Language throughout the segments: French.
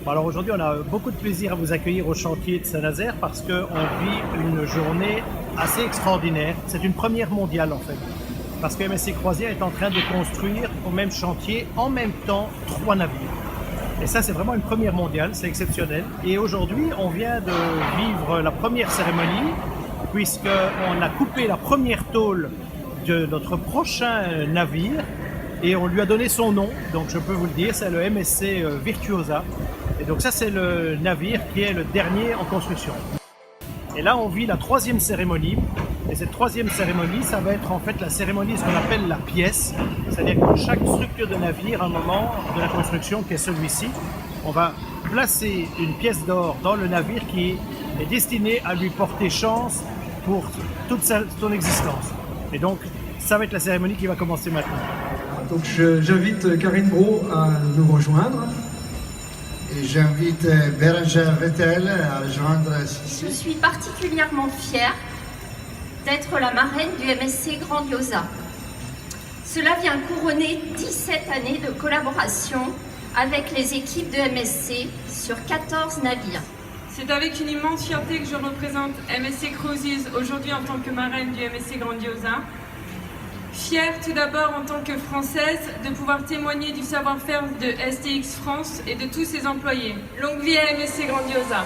Bon, alors aujourd'hui, on a beaucoup de plaisir à vous accueillir au chantier de Saint-Nazaire parce qu'on vit une journée assez extraordinaire. C'est une première mondiale en fait. Parce que MSC Croisière est en train de construire au même chantier, en même temps, 3 navires. Et ça, c'est vraiment une première mondiale, c'est exceptionnel. Et aujourd'hui, on vient de vivre la première cérémonie, puisqu'on a coupé la première tôle de notre prochain navire, et on lui a donné son nom, donc je peux vous le dire, c'est le MSC Virtuosa. Et donc ça, c'est le navire qui est le dernier en construction. Et là, on vit la 3e cérémonie. Et cette 3e cérémonie, ça va être en fait la cérémonie, ce qu'on appelle la pièce. C'est-à-dire que dans chaque structure de navire, à un moment de la construction, qui est celui-ci, on va placer une pièce d'or dans le navire qui est destinée à lui porter chance pour toute son existence. Et donc, ça va être la cérémonie qui va commencer maintenant. Donc j'invite Karine Brault à nous rejoindre. Et j'invite Bérengère Vettel à rejoindre ici. Je suis particulièrement fière d'être la marraine du MSC Grandiosa. Cela vient couronner 17 années de collaboration avec les équipes de MSC sur 14 navires. C'est avec une immense fierté que je représente MSC Cruises aujourd'hui en tant que marraine du MSC Grandiosa. Fière tout d'abord en tant que Française de pouvoir témoigner du savoir-faire de STX France et de tous ses employés. Longue vie à MSC Grandiosa.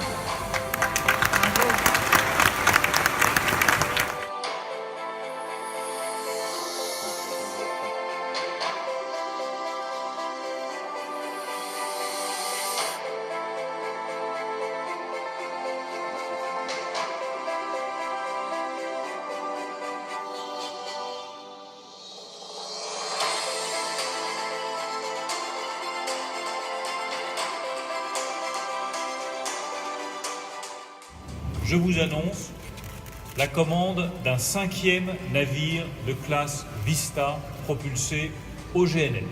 Je vous annonce la commande d'un 5e navire de classe Vista propulsé au GNL.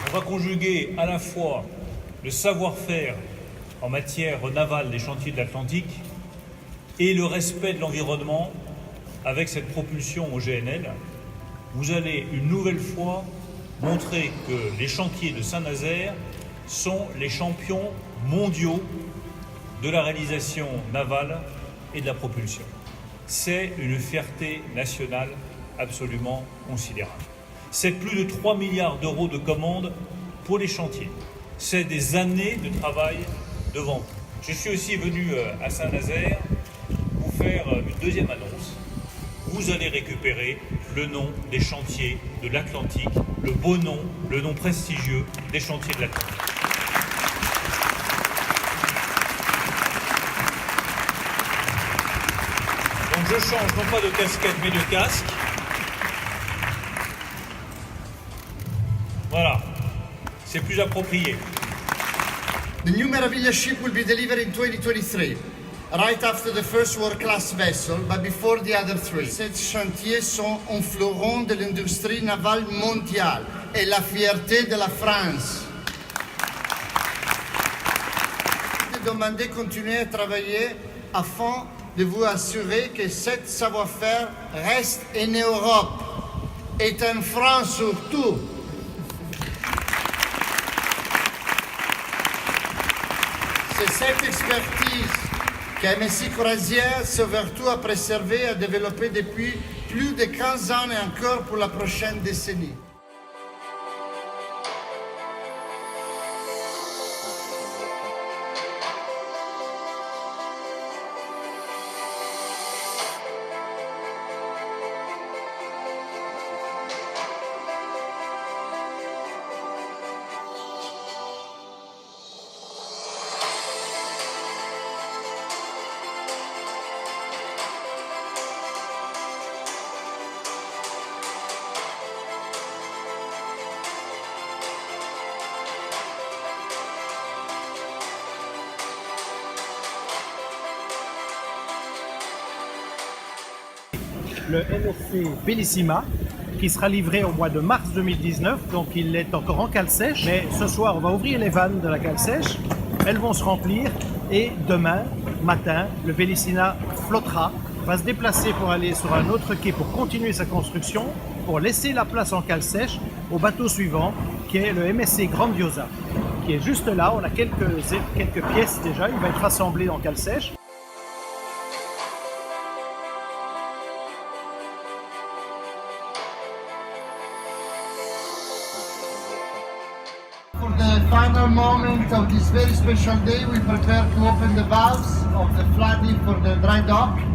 On va conjuguer à la fois le savoir-faire en matière navale des chantiers de l'Atlantique et le respect de l'environnement avec cette propulsion au GNL. Vous allez une nouvelle fois montrer que les chantiers de Saint-Nazaire sont les champions mondiaux de la réalisation navale et de la propulsion. C'est une fierté nationale absolument considérable. C'est plus de 3 milliards d'euros de commandes pour les chantiers. C'est des années de travail devant vous. Je suis aussi venu à Saint-Nazaire vous faire une deuxième annonce. Vous allez récupérer le nom des chantiers de l'Atlantique, le beau nom, le nom prestigieux des chantiers de l'Atlantique. Donc je change non pas de casquette mais de casque. Voilà, c'est plus approprié. The new Meraviglia ship will be delivered in 2023, right after the first world-class vessel, but before the other 3. Ces chantiers sont un fleuron de l'industrie navale mondiale et la fierté de la France. Demandez de continuer à travailler afin de vous assurer que ce savoir-faire reste en Europe et en France surtout. C'est cette expertise que MSC Croisière s'ouvre à préserver et à développer depuis plus de 15 ans et encore pour la prochaine décennie. Le MSC Bellissima qui sera livré au mois de mars 2019, donc il est encore en cale sèche. Mais ce soir, on va ouvrir les vannes de la cale sèche, elles vont se remplir et demain matin, le Bellissima flottera, va se déplacer pour aller sur un autre quai pour continuer sa construction pour laisser la place en cale sèche au bateau suivant, qui est le MSC Grandiosa, qui est juste là. On a quelques pièces déjà, il va être assemblé en cale sèche. For the final moment of this very special day, we prepare to open the valves of the flooding for the dry dock.